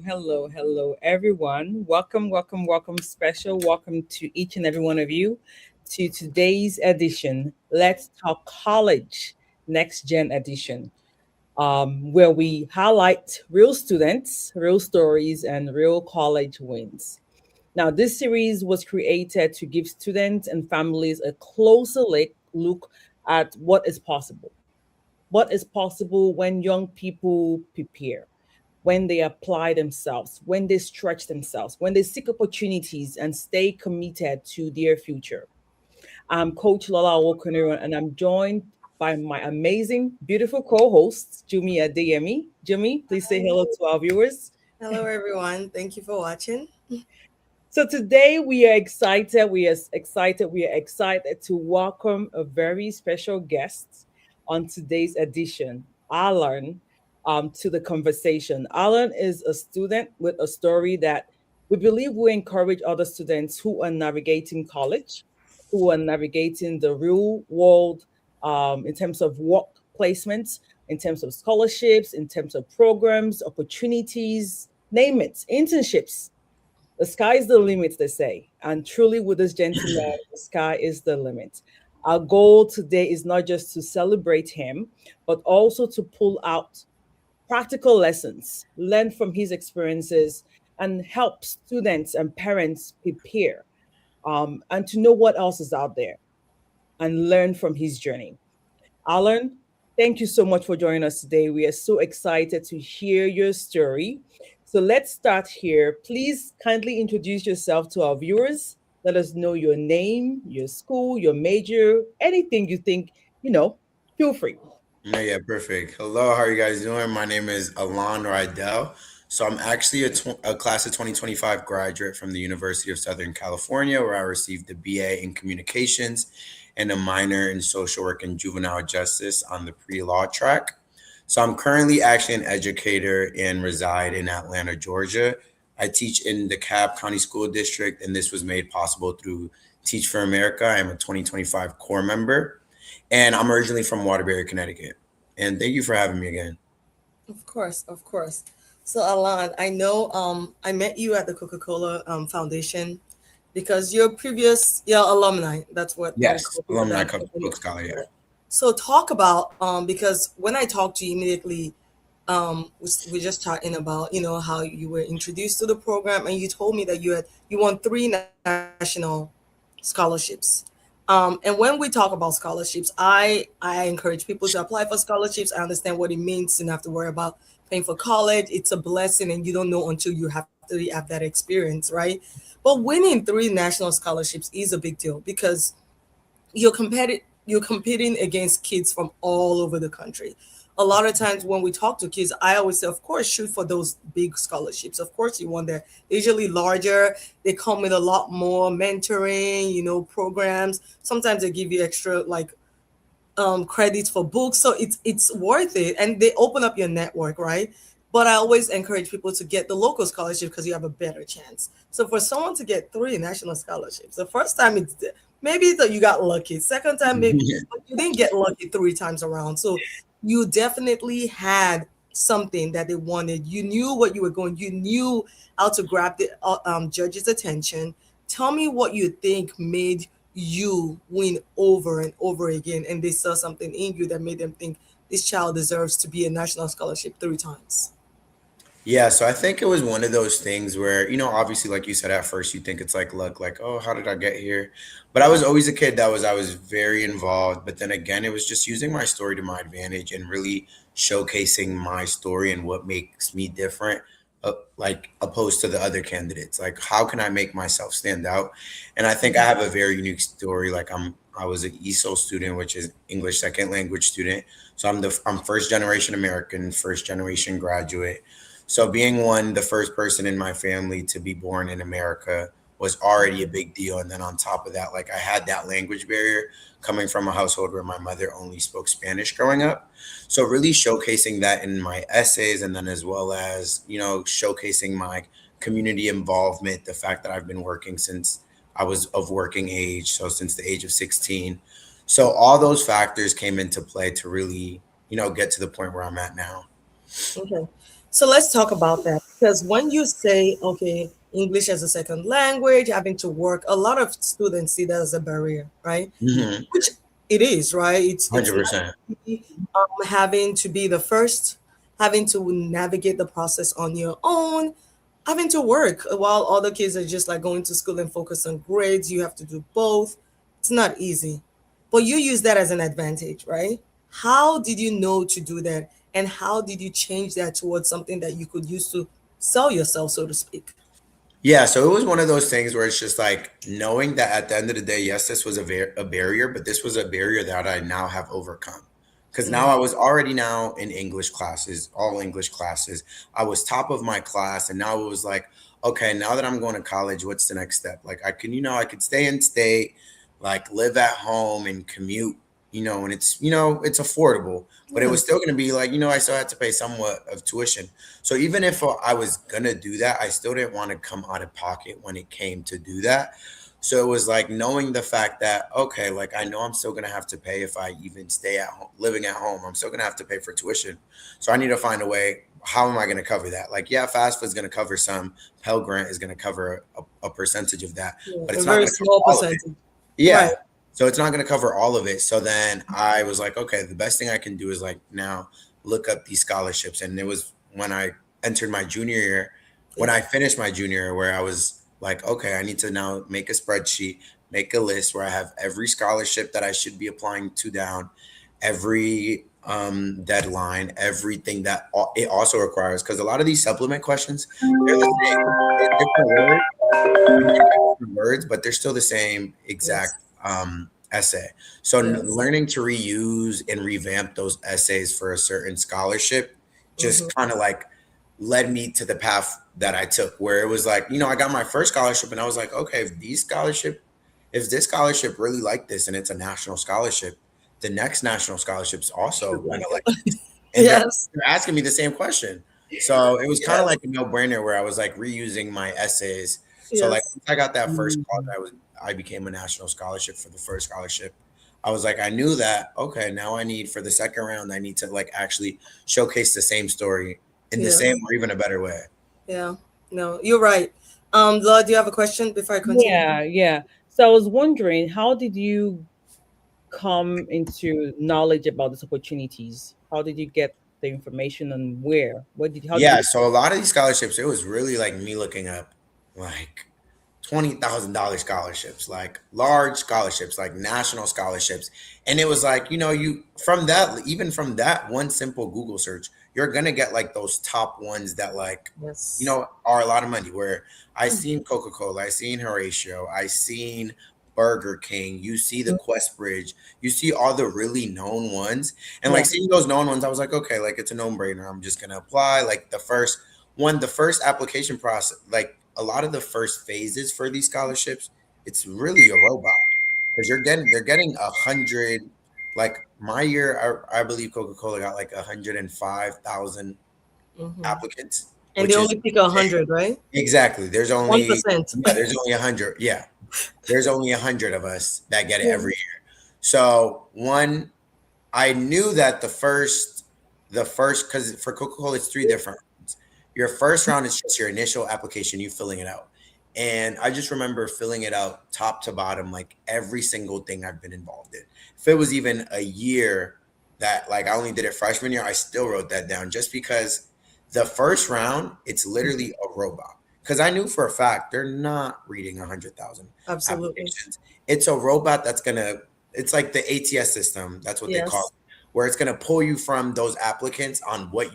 hello, everyone. Welcome, special welcome to each and every one of you to today's edition. Let's Talk College, NextGen Edition, where we highlight real students, real stories, and real college wins. Now, this series was created to give students and families a closer look at what is possible. What is possible when young people prepare, when they apply themselves, when they stretch themselves, when they seek opportunities and stay committed to their future. I'm Coach Lola Owokoniran, and I'm joined by my amazing, beautiful co-host, Jummy Adeyemi. Jummy, please say Hi. hello to our viewers. Hello, everyone. Thank you for watching. So today we are excited. We are excited to welcome a very special guest on today's edition, Allan, to the conversation. Allan is a student with a story that we believe will encourage other students who are navigating college, who are navigating the real world in terms of work placements, in terms of scholarships, in terms of programs, opportunities, name it, internships. The sky is the limit, they say. And truly, with this gentleman, the sky is the limit. Our goal today is not just to celebrate him, but also to pull out practical lessons, learn from his experiences, and help students and parents prepare and to know what else is out there and learn from his journey. Alan, thank you so much for joining us today. We are so excited to hear your story. So let's start here. Please kindly introduce yourself to our viewers. Let us know your name, your school, your major, anything you think, feel free. Yeah, perfect. Hello, how are you guys doing? My name is Allan Riedell. So I'm actually a class of 2025 graduate from the University of Southern California, where I received a BA in communications and a minor in social work and juvenile justice on the pre-law track. So I'm currently actually an educator and reside in Atlanta, Georgia. I teach in the Cobb County School District, and this was made possible through Teach for America. I'm a 2025 core member, and I'm originally from Waterbury, Connecticut. And thank you for having me again. Of course, of course. So, Alan, I know I met you at the Coca-Cola Foundation because you're alumni. That's what we Yes, call people alumni that Cook open. Book Scholar, yeah. So, talk about because when I talked to you immediately, we just talking about how you were introduced to the program, and you told me that you won three national scholarships. And when we talk about scholarships, I encourage people to apply for scholarships. I understand what it means to not have to worry about paying for college. It's a blessing, and you don't know until you have that experience, right? But winning three national scholarships is a big deal because you're competing against kids from all over the country. A lot of times when we talk to kids, I always say, of course, shoot for those big scholarships. Of course, you want that. They're usually larger. They come with a lot more mentoring, programs. Sometimes they give you extra like credits for books, so it's worth it, and they open up your network, right? But I always encourage people to get the local scholarship because you have a better chance. So for someone to get three national scholarships, the first time maybe that you got lucky, second time maybe, but you didn't get lucky three times around. So you definitely had something that they wanted. You knew what you were going. You knew how to grab the judge's attention. Tell me what you think made you win over and over again, and they saw something in you that made them think this child deserves to be a national scholarship three times. Yeah, so I think it was one of those things where, obviously, like you said, at first you think it's like luck, like, oh, how did I get here? But I was always a kid I was very involved. But then again, it was just using my story to my advantage and really showcasing my story and what makes me different, like opposed to the other candidates. Like, how can I make myself stand out? And I think I have a very unique story. Like, I was an ESOL student, which is English second language student. So I'm first generation American, first generation graduate. So being the first person in my family to be born in America was already a big deal. And then on top of that, like I had that language barrier coming from a household where my mother only spoke Spanish growing up. So really showcasing that in my essays, and then as well as, showcasing my community involvement, the fact that I've been working since I was of working age. So since the age of 16. So all those factors came into play to really, get to the point where I'm at now. Okay. So let's talk about that because when you say, okay, English as a second language, having to work, a lot of students see that as a barrier, right? Hmm. Which it is, right? It's not 100%. easy, having to be the first, having to navigate the process on your own, having to work while other kids are just like going to school and focus on grades. You have to do both. It's not easy. But you use that as an advantage, right? How did you know to do that? And how did you change that towards something that you could use to sell yourself, so to speak? Yeah, so it was one of those things where it's just like knowing that at the end of the day, yes, this was a barrier, but this was a barrier that I now have overcome. Because now Mm, I was already now in English classes, all English classes. I was top of my class, and now it was like, okay, now that I'm going to college, what's the next step? Like I can, I could stay in state, like live at home and commute, and it's affordable, but it was yes. still going to be like, I still had to pay somewhat of tuition. So even if I was gonna do that, I still didn't want to come out of pocket when it came to do that. So it was like knowing the fact that, okay, like I know I'm still gonna have to pay if I even stay at home, living at home. I'm still gonna have to pay for tuition. So I need to find a way. How am I gonna cover that? Like, yeah, FAFSA is gonna cover some. Pell Grant is gonna cover a percentage of that, Yeah, but a it's not very gonna cover small all of it. percentage. Right. Yeah. So it's not going to cover all of it. So then I was like, okay, the best thing I can do is like now look up these scholarships. And it was when I entered my junior year, when Yeah. I finished my junior year, where I was like, okay, I need to now make a spreadsheet, make a list where I have every scholarship that I should be applying to down, every deadline, everything that it also requires. Because a lot of these supplement questions, they're the same. They're different words, different words, but they're still the same Yes. exact essay. So Yes. learning to reuse and revamp those essays for a certain scholarship Mm-hmm. just kind of like led me to the path that I took, where it was like, I got my first scholarship and I was like, okay, if this scholarship really like this and it's a national scholarship, the next national scholarship's also Should gonna like like it. this. And Yes. they're asking me the same question. So it was kind of Yes. like a no-brainer where I was like reusing my essays. So like Yes. once I got that first call, Mhm. I became a national scholarship for the first scholarship. I was like, I knew that, okay, now I need for the second round, I need to like actually showcase the same story in the Yeah. same or even a better way. Yeah. No, you're right. Laura, do you have a question before I continue? Yeah, yeah. So I was wondering, how did you come into knowledge about these opportunities? How did you get the information and where? How did Yeah, you so a lot of these scholarships, it was really like me looking up like $20,000 scholarships, like large scholarships, like national scholarships. And it was like, you from that, even from that one simple Google search, you're gonna get like those top ones that like, Yes. are a lot of money. Where I seen Coca-Cola, I seen Horatio, I seen Burger King, you see the Quest Bridge, you see all the really known ones. And Yeah. like seeing those known ones, I was like, okay, like it's a no-brainer. I'm just gonna apply. Like the first application process, like a lot of the first phases for these scholarships, it's really a robot because they're getting 100. Like my year, I believe Coca-Cola got like 105,000 Mm-hmm. applicants, And they which is only pick 100, right? exactly. There's One only percent. yeah, there's only 100. Yeah, there's only 100 of us that get it Yeah. every year. So I knew that the first because for Coca-Cola it's three different rounds. Your first round is just your initial application, you filling it out. And I just remember filling it out top to bottom, like every single thing I've been involved in. If it was even a year that like I only did it freshman year, I still wrote that down just because the first round, it's literally a robot. Because I knew for a fact they're not reading 100,000 Absolutely. applications. It's a robot that's gonna. It's like the ATS system. That's what they call Yes. it, where it's gonna pull you from those applicants on what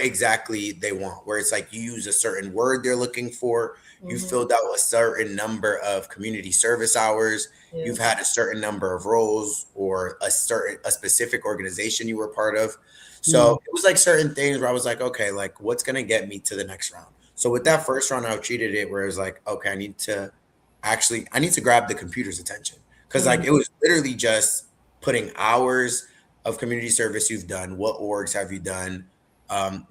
exactly they want. Where it's like you use a certain word they're looking for. You Mm-hmm. filled out a certain number of community service hours. You've Yes. had a certain number of roles or a specific organization you were part of. So Mm. it was like certain things where I was like, okay, like what's gonna get me to the next round? So with that first round, I treated it where it was like, okay, I need to grab the computer's attention. Cause like Mm-hmm. it was literally just putting hours of community service you've done, what orgs have you done?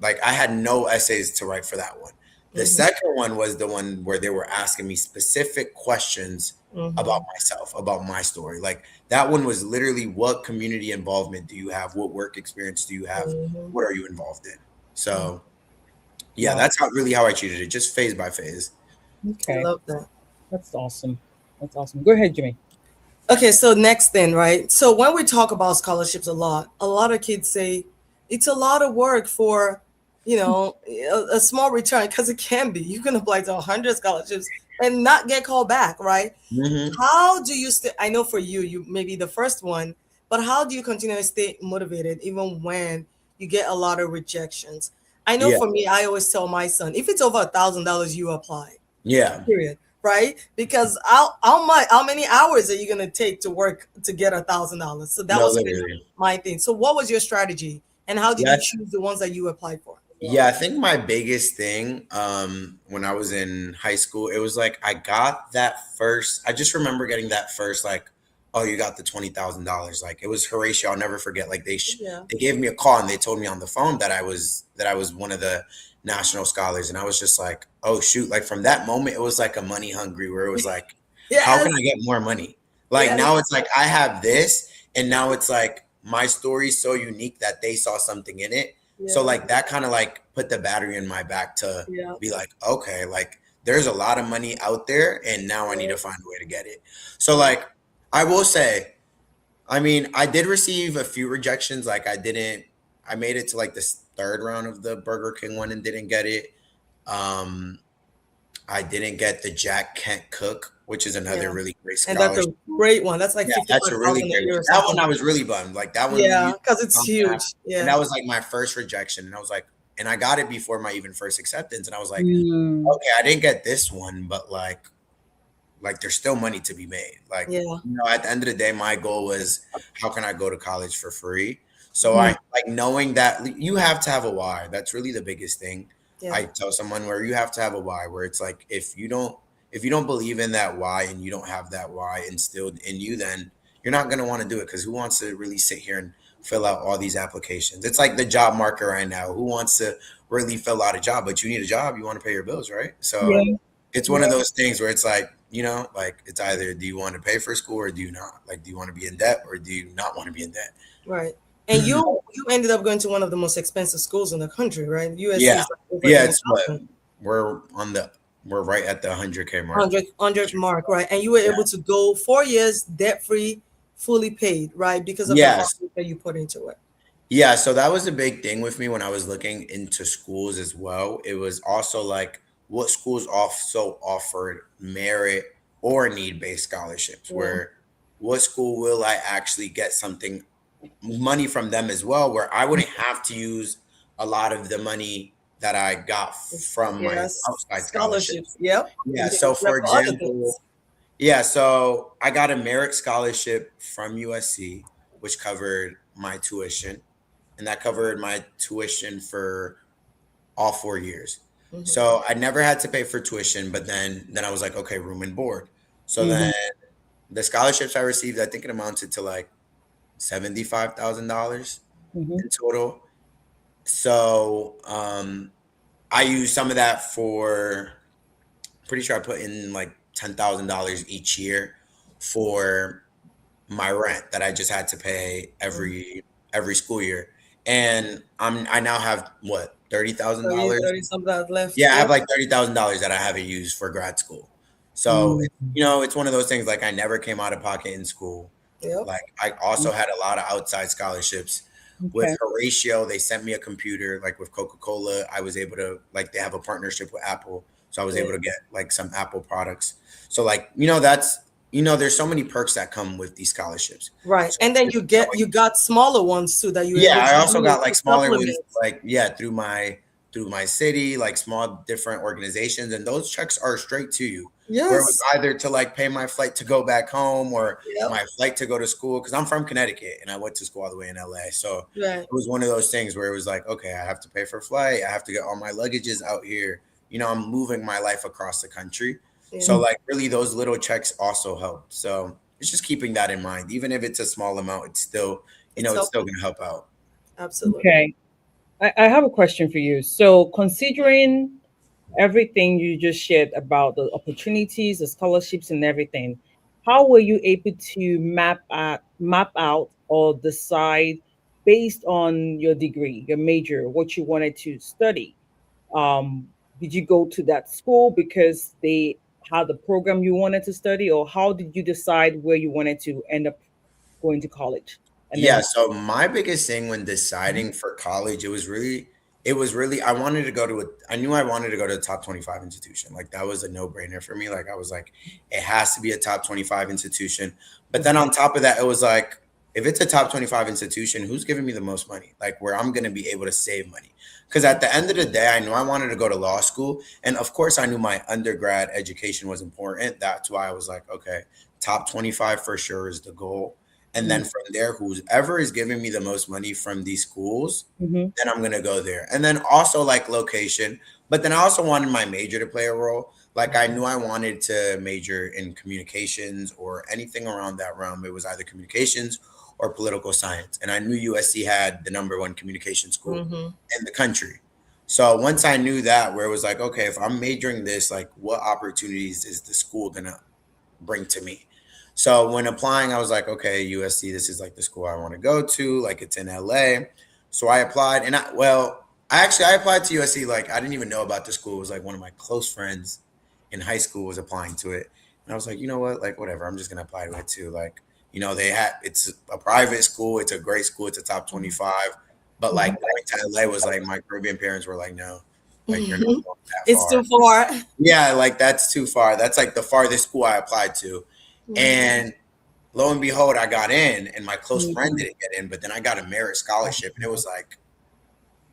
Like I had no essays to write for that one. The Mm-hmm. second one was the one where they were asking me specific questions about Mm-hmm. myself, about my story. Like that one was literally what community involvement do you have? What work experience do you have? Mm-hmm. What are you involved in? So Yeah, Wow. that's how really how I treated it, just phase by phase. I Okay. love that. That's awesome. That's awesome. Go ahead, Jimmy. Okay, so next then, right? So when we talk about scholarships a lot of kids say it's a lot of work for, a small return because it can be. You can apply to 100 scholarships and not get called back, right? Hmm. How do you stay? I know for you, you may be the first one, but how do you continue to stay motivated even when you get a lot of rejections? I know Yeah, for me, I always tell my son, if it's over $1,000, you apply. yeah, Period. Right? Because how many hours are you gonna take to work to get $1,000? So that no, was kind of literally. my thing. So what was your strategy, and how did Yeah, you choose the ones that you applied for? yeah, I think my biggest thing when I was in high school, it was like I got that first I just remember getting that first like, oh, you got the $20,000. Like it was Horatio, I'll never forget. Like Yeah. they gave me a call and they told me on the phone that I was one of the national scholars and I was just like, oh shoot, like from that moment it was like a money hungry where it was like, how Yes. can I get more money? Like Yes. now it's like I have this and now it's like my story's so unique that they saw something in it, so Yeah. like that kind of like put the battery in my back to Yeah. be like, okay, like there's a lot of money out there and now I need to Right. find a way to get it. So Right. like I will say, I mean, I did receive a few rejections. Like I made it to like this third round of the Burger King one and didn't get it. Um I didn't get the Jack Kent Cook, which is another Yeah. really great And that's scholarship. a great one. That's like Yeah, fifty that's five a really thousand a great year one. or That one something. I was really bummed. Like that one we Yeah, used because to it's come back, huge. and Yeah. that was like my first rejection. And I was like, and I got it before my even first acceptance. And I was like, Mm, okay, I didn't get this one, but like there's still money to be made. Like, Yeah. at the end of the day, my goal was how can I go to college for free? So mm, I like knowing that you have to have a why. That's really the biggest thing. Yeah. I tell someone where you have to have a why, where it's like if you don't believe in that why and you don't have that why instilled in you, then you're not gonna want to do it because who wants to really sit here and fill out all these applications? It's like the job market right now. Who wants to really fill out a job? But you need a job, you want to pay your bills, right? So yeah. it's one of Yeah. those things where it's like, like it's either do you want to pay for school or do you not? Like, do you want to be in debt or do you not want to be in debt? Right. And you ended up going to one of the most expensive schools in the country, right? USC Yeah. is like over Yeah. It's what 90,000. we're on we're right at the 100K mark. 100 mark, right? And you were Yeah. able to go 4 years debt free, fully paid, right? Because of the hard Yes. work that you put into it. Yeah. So that was a big thing with me when I was looking into schools as well. It was also like what schools also offered merit or need based scholarships, Yeah. where what school will I actually get something money from them as well, where I wouldn't have to use a lot of the money that I got from my Yes. outside scholarships. Scholarships. Yep. Yeah. You can use So, that for for other example, things. yeah, so I got a merit scholarship from USC, which covered my tuition, and that covered my tuition for all 4 years. Hmm. So I never had to pay for tuition, but then I was like, okay, room and board. So then Mhm, the scholarships I received, I think it amounted to like $75,000 mhm, in total. So I used some of that for pretty sure I put in like $10,000 each year for my rent that I just had to pay every school year. And I now have what, thirty thousand 30, dollars 30 something left. Yeah, I have Yep. like $30,000 that I haven't used for grad school. So, mm, it's one of those things like I never came out of pocket in school. Yep. Like I also had a lot of outside scholarships. With okay. Horatio, they sent me a computer. Like with Coca-Cola, I was able to like they have a partnership with Apple. So I was Yeah. able to get like some Apple products. So like, that's there's so many perks that come with these scholarships. Right. So And then you got smaller ones too that you were yeah, able I to also use got like to smaller ones, supplement. like yeah, through my city, like small different organizations, and those checks are straight to you. Where it was Yes. either to like pay my flight to go back home or Yep. my flight to go to school, because I'm from Connecticut and I went to school all the way in LA. So Right. it was one of those things where it was like, okay, I have to pay for a flight, I have to get all my luggages out here. I'm moving my life across the country. So Yeah. Mm, like really those little checks also help. So it's just keeping that in mind. Even if it's a small amount, it's still, It's it's still helpful. gonna help out. Absolutely. okay. I have a question for you. So, considering everything you just shared about the opportunities, the scholarships, and everything, how were you able to map out or decide based on your degree, your major, what you wanted to study? Um, did you go to that school because they had the program you wanted to study, or how did you decide where you wanted to end up going to college? And Yeah, then, so my biggest thing when Mhm. deciding for college, it was really I wanted to go to a I knew I wanted to go to a top 25 institution. Like that was a no-brainer for me. Like I was like, it has to be a top 25 institution. But then Mhm. on top of that, it was like, if it's a top 25 institution, who's giving me the most money? Like where I'm gonna be able to save money. Because at the end of the day, I knew I wanted to go to law school. And of course, I knew my undergrad education was important. That's why I was like, okay, top 25 for sure is the goal, and then Mhm. from there, whoever is giving me the most money from these schools, Mhm. then I'm gonna go there. And then also like location, but then I also wanted my major to play a role. Like I knew I wanted to major in communications or anything around that realm. It was either communications or political science. And I knew USC had the number one communication school Mm-hmm. in the country. So once I knew that, where it was like, okay, if I'm majoring this, like what opportunities is the school gonna bring to me? So when applying, I was like, okay, USC, this is like the school I want to go to. Like it's in LA. So I applied, and I applied to USC. Like I didn't even know about the school. It was like one of my close friends in high school was applying to it, and I was like, you know what, like whatever, I'm just gonna apply to it too. Like it's a private school, it's a great school, it's a top 25, but like Mhm. going to LA was like my Caribbean parents were like, no, like you're not Mm-hmm. going that It's far. too far. Yeah, like that's too far. That's like the farthest school I applied to. Mm-hmm. And lo and behold, I got in, and my close friend Mhm. didn't get in, but then I got a merit scholarship, and it was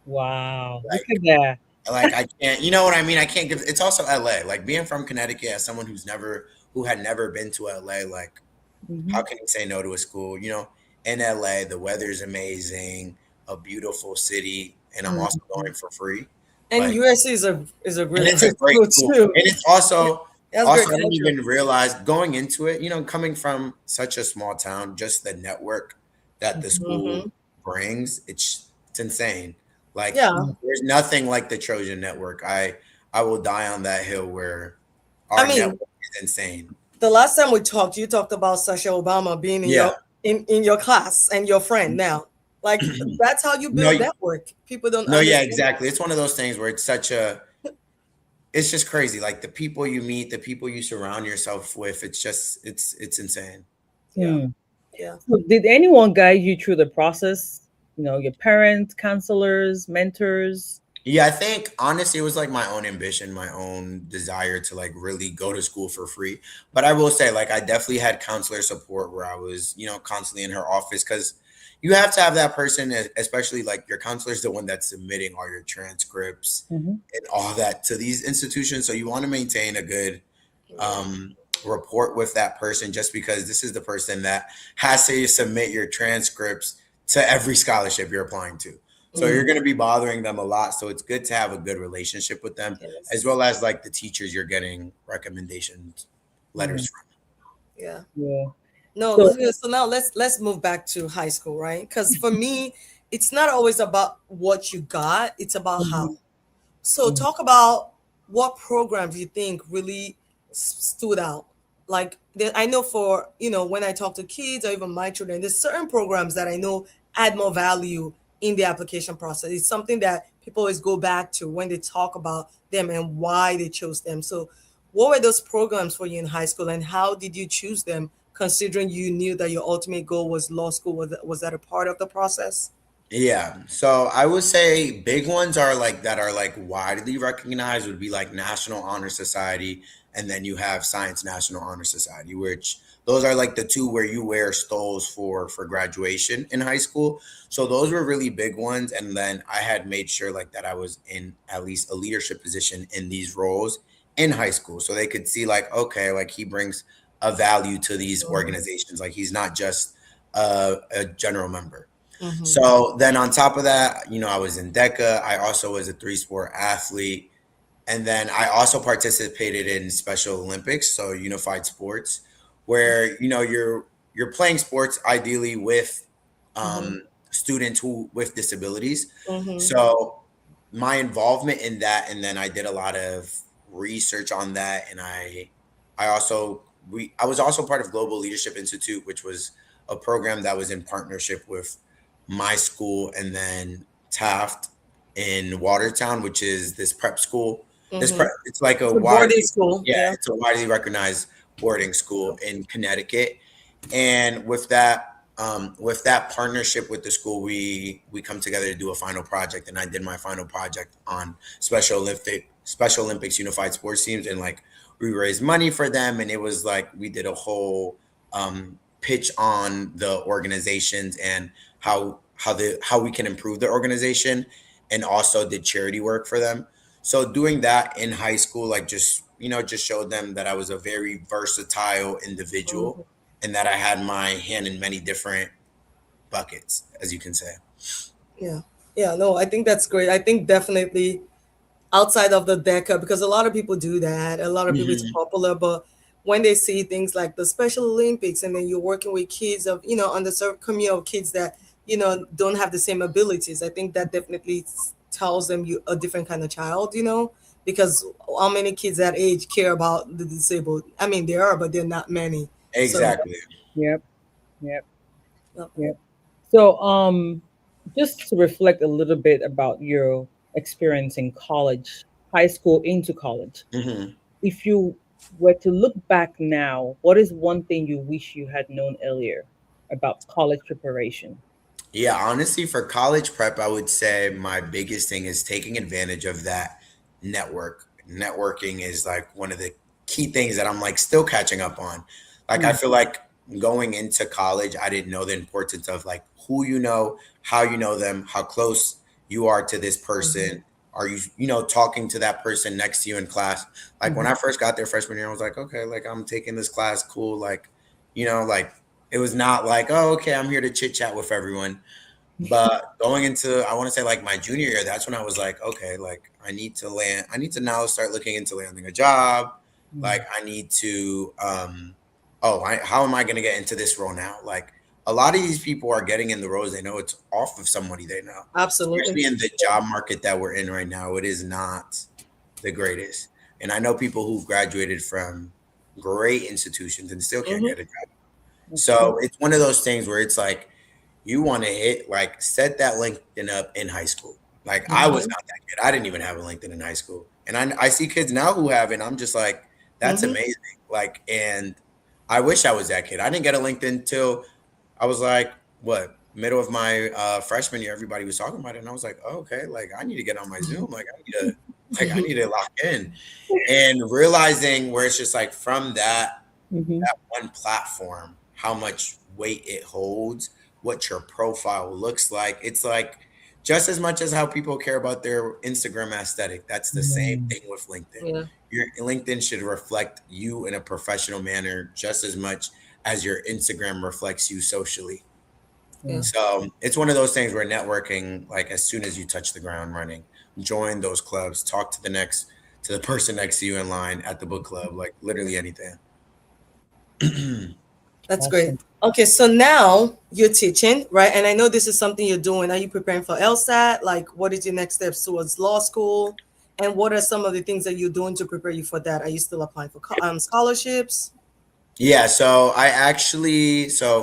Wow, look like, at that. I can't, you know what I mean? I can't give. It's also LA. Like being from Connecticut, as someone who had never been to LA, like how Mhm. can you say no to a school? In LA, the weather's amazing, a beautiful city, and I'm also Mhm. going for free. And Like, USC is a and really it's a great great school school, too. and it's It has also great I didn't culture. even realize going into it, coming from such a small town, just the network that the school Mm-hmm. brings, it's insane. Like Yeah. Mhm. there's nothing like the Trojan network. I will die on that hill where I our mean, network is insane. the last time we talked, you talked about Sasha Obama being in Yeah. your class and your friend now. Like that's how you No, build network. People don't no, yeah, understand. exactly. It's one of those things where it's just crazy. Like the people you meet, the people you surround yourself with, it's insane. Yeah. Hmm. Yeah. So did anyone guide you through the process? Your parents, counselors, mentors? Yeah, I think honestly, it was like my own ambition, my own desire to like really go to school for free. But I will say, like, I definitely had counselor support where I was, constantly in her office, because you have to have that person, especially like your counselor is the one that's submitting all your transcripts Mhm. and all that to these institutions. So you want to maintain a good Yeah. um, report with that person, just because this is the person that has to submit your transcripts to every scholarship you're applying to. So Mm. you're going to be bothering them a lot. So it's good to have a good relationship with them, as Yes. well as like the teachers you're getting recommendations Mm. letters from. Yeah. Yeah. No, So, so now let's move back to high school, right? Because for me, it's not always about what you got, it's about how. mhm, So mhm, talk about what programs you think really stood out. Like I know for when I talk to kids or even my children, there's certain programs that I know add more value in the application process. It's something that people always go back to when they talk about them and why they chose them. So what were those programs for you in high school, and how did you choose them? Considering you knew that your ultimate goal was law school, was that a part of the process? Yeah. So I would say big ones are like that are like widely recognized would be like National Honor Society, and then you have Science National Honor Society, which those are like the two where you wear stoles for graduation in high school. So those were really big ones, and then I had made sure like that I was in at least a leadership position in these roles in high school, so they could see like, okay, like he brings a value to these Mm-hmm. organizations, like he's not just a general member. Mm-hmm. So then on top of that, I was in DECA. I also was a three-sport athlete. And then I also participated in Special Olympics, so unified sports, where you're playing sports ideally with Mm-hmm. students who with disabilities. Mm-hmm. So my involvement in that, and then I did a lot of research on that, and I also I was also part of Global Leadership Institute, which was a program that was in partnership with my school and then Taft. in Watertown, which is this prep school. Mm-hmm. It's like a It's a boarding widely, school. yeah, Yeah. it's a widely recognized boarding school in Connecticut. And with that partnership with the school, we come together to do a final project, and I did my final project on Special Olympics unified sports teams, and like we raised money for them, and it was like we did a whole pitch on the organizations and how we can improve the organization, and also did charity work for them. So doing that in high school, like just just showed them that I was a very versatile individual, Mhm. and that I had my hand in many different buckets, as you can say. Yeah. Yeah. No, I think that's great. I think definitely outside of the DECA, because a lot of people do that. A lot of people, it's Hmm. popular, but when they see things like the Special Olympics, and then you're working with kids of, underserved community of kids that, don't have the same abilities, I think that definitely tells them you a different kind of child, because how many kids that age care about the disabled? I mean, there are, but they're not many. So, Exactly. Yep. Yep. uh, Yep. So, just to reflect a little bit about your experience in college, high school into college. Hmm. If you were to look back now, what is one thing you wish you had known earlier about college preparation? Yeah, honestly, for college prep, I would say my biggest thing is taking advantage of that networking is like one of the key things that I'm like still catching up on. Like I Mm, feel like going into college, I didn't know the importance of like who you know, how you know them, how close you are to this mhm. person. Are you, talking to that person next to you in class? Like when mhm, I first got there freshman year, I was like, okay, like I'm taking this class, cool. Like, like it was not like, oh, okay, I'm here to chit chat with everyone. But going into, I want to say like my junior year, that's when I was like, okay, like I need to now start looking into landing a job. Like mm, I need to, how am I going to get into this role now? Like a lot of these people are getting in the roles they know it's off of somebody they know, Absolutely. especially in the job market that we're in right now. It is not the greatest. And I know people who've graduated from great institutions and still can't Hmm. get a job. that's true. So it's one of those things where it's like, you want to hit like set that LinkedIn up in high school. Like I was Hmm. not that kid. I didn't even have a LinkedIn in high school, and I see kids now who have it. And I'm just like, that's Hmm. amazing. Like, and I wish I was that kid. I didn't get a LinkedIn till I was like, what, middle of my freshman year. Everybody was talking about it, and I was like, oh, okay, like I need to get on my Zoom. Like I need to lock in, and realizing where it's just like from Hmm. that one platform, how much weight it holds, what your profile looks like. It's like just as much as how people care about their Instagram aesthetic. That's the same Mm, thing with LinkedIn. Yeah. Your LinkedIn should reflect you in a professional manner just as much as your Instagram reflects you socially. yeah. Yeah. So it's one of those things where networking, like as soon as you touch the ground running, join those clubs, talk to the person next to you in line at the book club, like literally anything. That's great. Awesome. Okay, so now you're teaching, right? And I know this is something you're doing. Are you preparing for LSAT? Like, what is your next steps towards law school? And what are some of the things that you're doing to prepare you for that? Are you still applying for scholarships? Yeah, so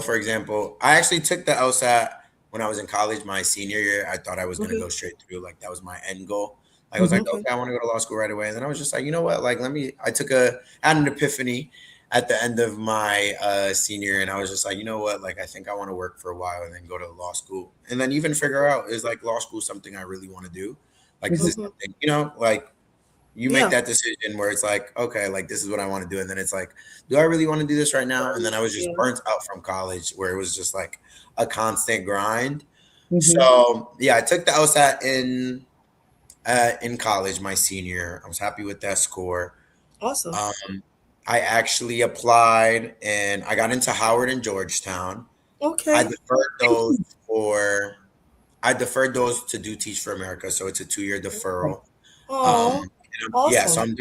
for example, I actually took the LSAT when I was in college, my senior year. I thought I was gonna Okay. go straight through, like that was my end goal. Like I was like, Hmm. Okay. okay, I want to go to law school right away. And then I was just like, you know what? Like I had an epiphany at the end of my senior year, and I was just like, you know what? Like I think I want to work for a while and then go to law school. And then even figure out, is like law school something I really want to do? Like is this Hmm. something, like you make Yeah. that decision where it's like, okay, like this is what I want to do. And then it's like, do I really want to do this right now? And then I was just Yeah. burnt out from college where it was just like a constant grind. Hmm. So yeah, I took the LSAT in college, my senior year. I was happy with that score. Awesome. Um, I actually applied and I got into Howard and Georgetown. I Okay. deferred those for I deferred those to do Teach for America. So it's a 2-year deferral. Oh, awesome.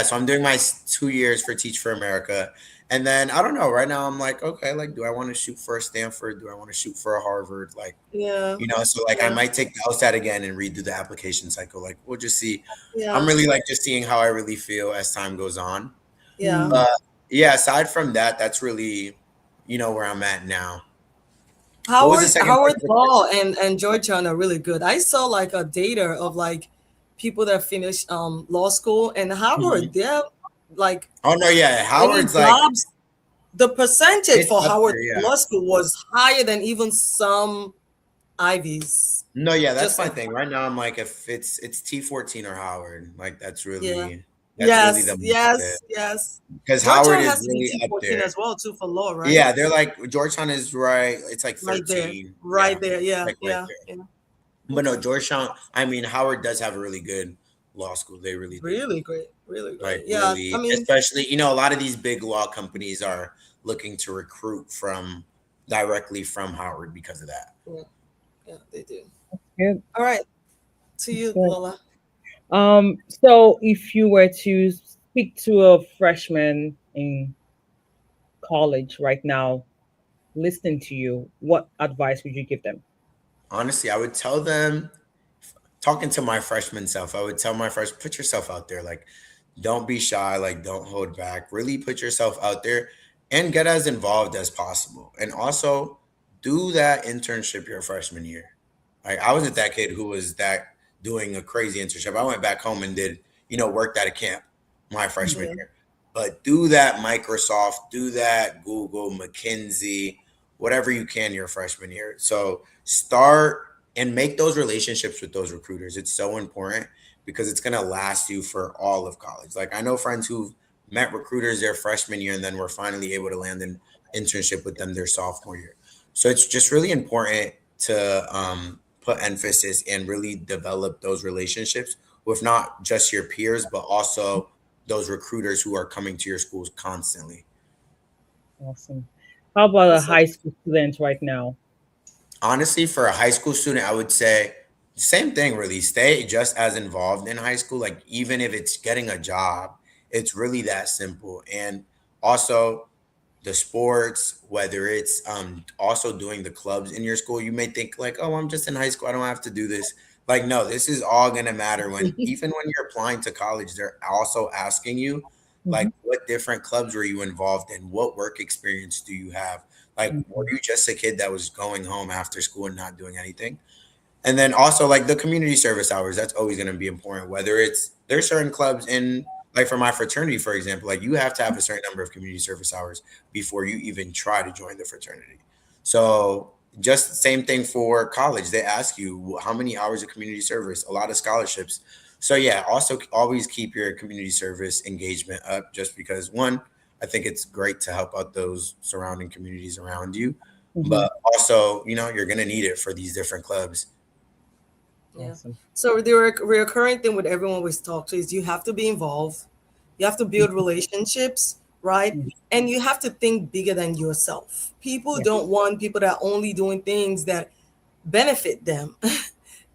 So I'm doing my 2 years for Teach for America, and then I don't know. Right now, I'm like, okay, like, do I want to shoot for a Stanford? Do I want to shoot for a Harvard? Like, Yeah. so like I Yeah. might take the LSAT again and redo the application cycle. Like, we'll just see. I'm Yeah. really like just seeing how I really feel as time goes on. Yeah. Mm, But yeah, aside from that, that's really, where I'm at now. What was the second part Howard of the Law question? and Georgetown are really good. I saw like a data of like people that finished law school and Mhm. Howard. They're like Oh no, yeah, any Howard's like jobs. The percentage it's for up Howard there. Yeah. Law School was higher than even some Ivies. No, yeah, that's Just my like, thing. Right now, I'm like, if it's T14 or Howard, like yeah. that's really the Yes, market yes, yes. because Howard Georgetown is has to be really up T14 there. as well too for law, right? Yeah, they're like Georgetown is right. It's like Right there. 13. Yeah, Right there. it's Yeah, like right yeah, there. yeah. But no, Okay. Georgetown. I mean, Howard does have a really good law school. They really do. Really great. Really Like great. Yeah. I really, mean, especially a lot of these big law companies are looking to recruit from directly from Howard because of that. yeah, yeah, they do. Good. All right. To you, Good. Lola. So if you were to speak to a freshman in college right now, listening to you, what advice would you give them? Honestly, I would tell them, talking to my freshman self, I would tell my fresh, put yourself out there. Like, don't be shy. Like, don't hold back. Really put yourself out there and get as involved as possible. And also do that internship your freshman year. Like, I wasn't that kid who was that doing a crazy internship. I went back home and did, worked at a camp my freshman Yeah. year. But do that Microsoft, do that Google, McKinsey, whatever you can your freshman year. So start and make those relationships with those recruiters. It's so important because it's going to last you for all of college. Like I know friends who've met recruiters their freshman year and then were finally able to land an internship with them their sophomore year. So it's just really important to put emphasis and really develop those relationships with not just your peers, but also those recruiters who are coming to your schools constantly. Awesome. How about a That's high school student right now? Honestly, for a high school student, I would say same thing really. Stay just as involved in high school. Like even if it's getting a job, it's really that simple. And also the sports, whether it's also doing the clubs in your school, you may think like, oh, I'm just in high school, I don't have to do this. Like, no, this is all gonna matter when it. even when you're applying to college, they're also asking you like Mhm. what different clubs were you involved in? What work experience do you have? Like, were Mhm. you just a kid that was going home after school and not doing anything? And then also like the community service hours, that's always going to be important. Whether it's there's certain clubs in like for my fraternity, for example, like you have to have a certain number of community service hours before you even try to join the fraternity. So just the same thing for college. They ask you how many hours of community service, a lot of scholarships. So yeah, also always keep your community service engagement up just because one, I think it's great to help out those surrounding communities around you. Mhm. But also, you're gonna need it for these different clubs. Yeah. Awesome. So the recurring thing with everyone we talk to is you have to be involved, you have to build relationships, right? Mhm. And you have to think bigger than yourself. People Yeah. don't want people that are only doing things that benefit them.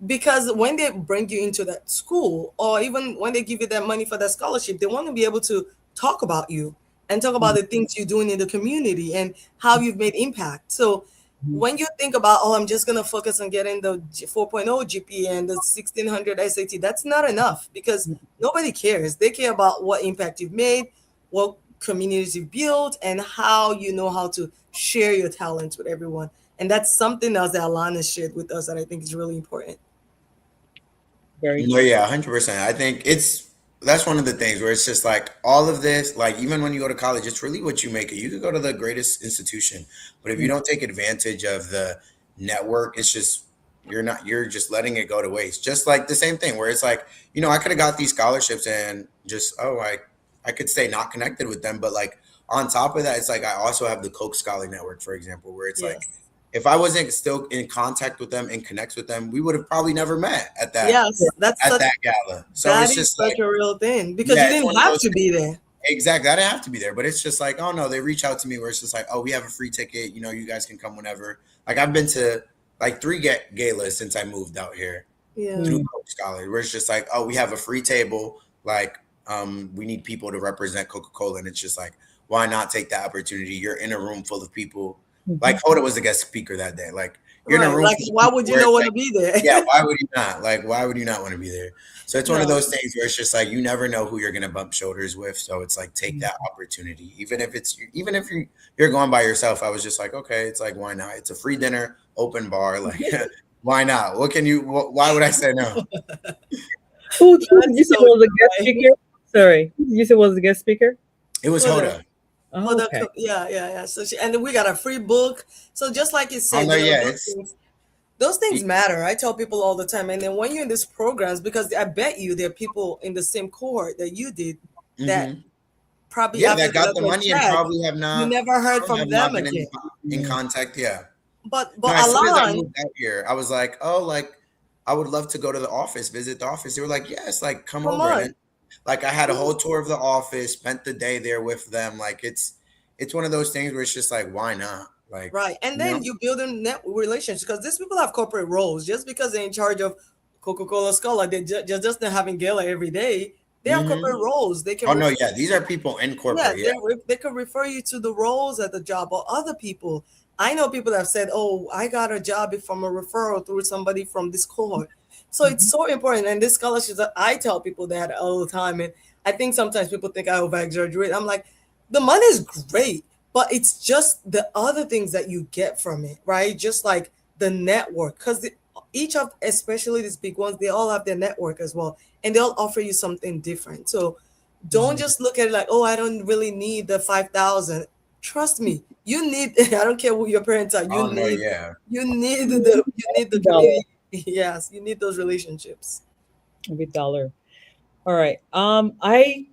Because when they bring you into that school or even when they give you that money for that scholarship, they want to be able to talk about you and talk about Mhm. the things you're doing in the community and how you've made impact. So Mhm. when you think about, oh, I'm just going to focus on getting the 4.0 GPA and the 1600 SAT, that's not enough because nobody cares. They care about what impact you've made, what communities you've built, and how you know how to share your talents with everyone. And that's something else that Alana shared with us that I think is really important. Very No, true. yeah, 100%. I think that's one of the things where it's just like all of this, like even when you go to college, it's really what you make it. You could go to the greatest institution, but if you Mhm. don't take advantage of the network, it's just you're just letting it go to waste. Just like the same thing where it's like, I could have got these scholarships and just I could stay not connected with them, but like on top of that, it's like I also have the Coke Scholar Network, for example, where it's like Yes. if I wasn't still in contact with them and connects with them, we would have probably never met at that Yeah. Yes, that's at such that gala. So that it's is just such like, a real thing because yeah, you it's didn't one of have those to be things. there. Exactly. I didn't have to be there, but it's just like, oh no, they reach out to me where it's just like, oh, we have a free ticket. You guys can come whenever. Like I've been to like three galas since I moved out here Yeah. through Mhm. Coach Scholar, where it's just like, oh, we have a free table. Like, we need people to represent Coca Cola, and it's just like, why not take that opportunity? You're in a room full of people. Like Mhm. Hoda was the guest speaker that day. Like You're in a Right. room Like, full of why people would you where not it's want like, to be there? yeah, why would you not? Like, why would you not want to be there? So it's one of No. those things where it's just like you never know who you're gonna bump shoulders with. So it's like take that opportunity, even if you're going by yourself. I was just like, okay, it's like why not? It's a free dinner, open bar, like why not? What can you? Why would I say no? Who did you That's say so was the guest right. speaker? Sorry, who did you say was the guest speaker? It was For the Hoda. for Oh, the okay. yeah, yeah, yeah. So and then we got a free book. So just like you Oh said, no, you know, yeah, it's those things y- matter. I tell people all the time. And then when you're in these programs, because I bet you there are people in the same cohort that you did that mhm. probably Yeah, after that they got got the their money and check, probably you never heard from have them not been again. in Mm. contact. Yeah. But No, as soon as I Alon, moved out here, I was like, oh, like I would love to go to the office, visit the office. They were like, yes, like come come over. And on. then like I had a whole tour of the office, spent the day there with them. Like it's one of those things where it's just like, why not? Like, Right. And you then know? you build a net relationships because these people have corporate roles. Just because they're in charge of Coca-Cola Scholar, they just not having gala every day. They have Hmm. corporate roles. They can Oh no, refer yeah, these are people in yeah, corporate. Yeah. they could refer you to the roles at the job or other people. I know people that have said, "Oh, I got a job from a referral through somebody from this cohort." So it's Mhm. so important. And this scholarships, I tell people that all the time. And I think sometimes people think I over exaggerate. I'm like, the money is great, but it's just the other things that you get from it, right? Just like the network, because each of, especially these big ones, they all have their network as well, and they'll offer you something different. So don't Mhm. just look at it like, oh, I don't really need the 5,000. Trust me, you need. I don't care who your parents are. Oh no, yeah. You need the Every dollar, community. Yes, you need those relationships. every dollar. All right. I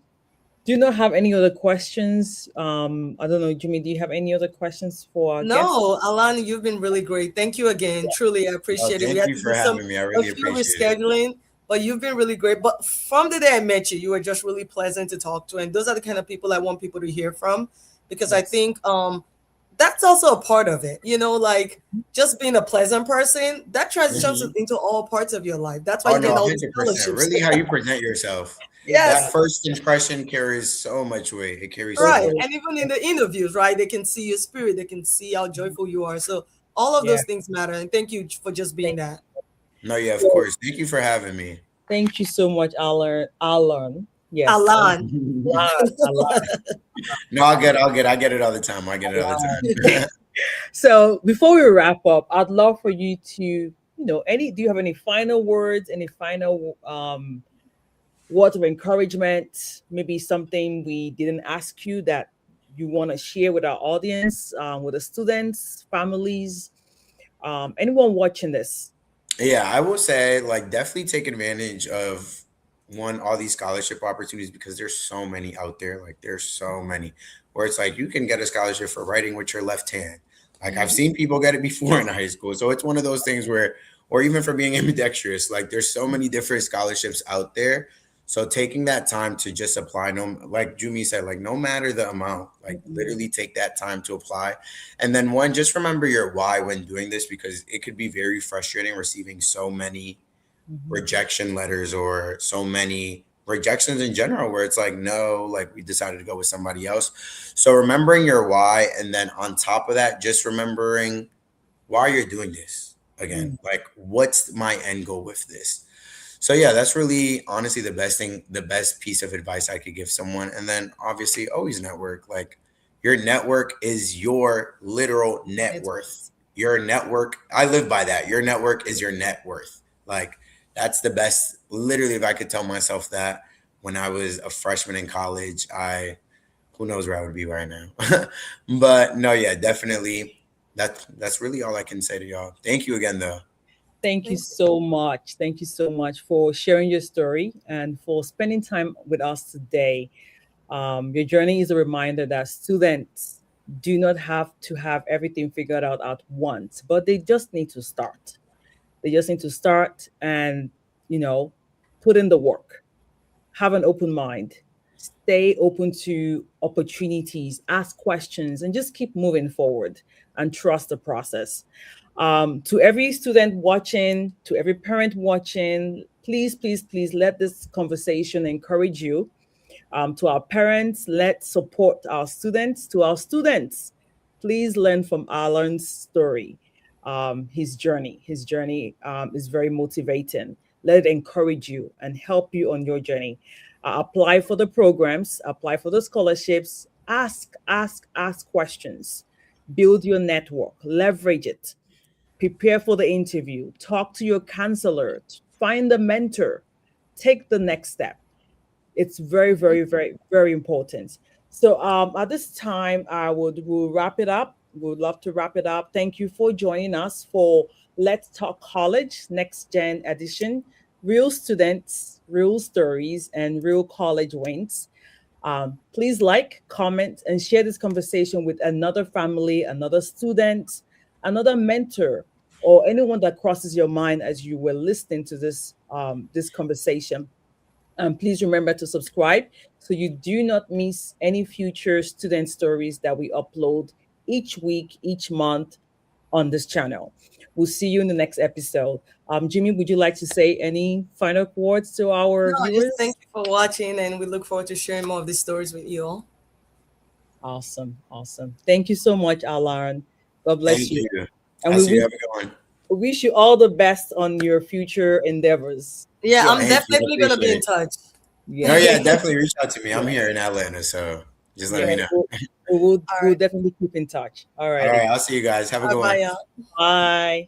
do not have any other questions. I don't know, Jimmy. Do you have any other questions for our guests? No, Alana, you've been really great. Thank you again. Truly, I Oh, appreciate it. We thank had you to for do having me. I a really few appreciate it. rescheduling, but you've been really great. But from the day I met you, you were just really pleasant to talk to, and those are the kind of people I want people to hear from, because I Yes. think that's also a part of it. You know, like just being a pleasant person that transitions Mhm. into all parts of your life. That's why Oh you no, get all these 100%. scholarships. Really, how you present yourself. That Yes, Exactly. first impression carries so much weight. It carries so right. much. Totally. And even in the interviews, right, they can see your spirit, they can see how joyful you are. So all of Yeah. those things matter. And thank you for just being Thank that. No, yeah, of you. course. Thank you for having me. Thank you so much, Alan. Alan. Yes. Alan. Alan. Alan. No, I get it all the time. I get it all Alan. the time. So before we wrap up, I'd love for you to, any, do you have any final words, any final words of encouragement, maybe something we didn't ask you that you want to share with our audience, with the students, families, anyone watching this? Yeah, I will say like definitely take advantage of one all these scholarship opportunities because there's so many out there. Like there's so many where it's like you can get a scholarship for writing with your left hand. Like I've Mhm. seen people get it before in high school. So it's one of those things where or even for being ambidextrous, like there's so many different scholarships out there. So taking that time to just apply, no, like Jumi said, like no matter the amount, like Mhm. literally take that time to apply. And then one, just remember your why when doing this because it could be very frustrating receiving so many Mhm. rejection letters or so many rejections in general where it's like, no, like we decided to go with somebody else. So remembering your why. And then on top of that, just remembering why you're doing this again. Mhm. Like, what's my end goal with this? So yeah, that's really honestly the best thing, the best piece of advice I could give someone. And then obviously always network. Like your network is your literal net Network. worth. Your network, I live by that. Your network is your net worth. Like that's the best. Literally, if I could tell myself that when I was a freshman in college, I who knows where I would be right now. But no, yeah, definitely. That's really all I can say to y'all. Thank you again though. Thank you Thank so much. Thank you so much for sharing your story and for spending time with us today. Your journey is a reminder that students do not have to have everything figured out at once, but they just need to start. They just need to start and, you know, put in the work, have an open mind, stay open to opportunities, ask questions, and just keep moving forward and trust the process. To every student watching, to every parent watching, please, please, please let this conversation encourage you. To our parents, let's support our students. To our students, please learn from Alan's story. his journey. His journey is very motivating. Let it encourage you and help you on your journey. Apply for the programs, apply for the scholarships, ask questions, build your network, leverage it, prepare for the interview, talk to your counselor, find a mentor, take the next step. It's very, very, very, very important. So at this time, we'll wrap it up. We would love to wrap it up. Thank you for joining us for Let's Talk College Next Gen Edition. Real students, real stories, and real college wins. Please like, comment, and share this conversation with another family, another student, another mentor, or anyone that crosses your mind as you were listening to this conversation. Please remember to subscribe so you do not miss any future student stories that we upload each week, each month on this channel. We'll see you in the next episode. Jimmy, would you like to say any final words to our No, just thank viewers? you for watching, and we look forward to sharing more of these stories with you all. Awesome, awesome. Thank you so much, Alan. God bless Thank you. you. And I see you. Have a good one. we wish you all the best on your future endeavors. Yeah, I'm Thank you. I definitely gonna be appreciate in it. touch. Oh Yes, yeah, definitely reach out to me. I'm yes, here in Atlanta, so just let me yes. know. We'll All we'll right. definitely keep in touch. All right, Alrighty. I'll see you guys. Have a Bye good bye, one. y'all. Bye.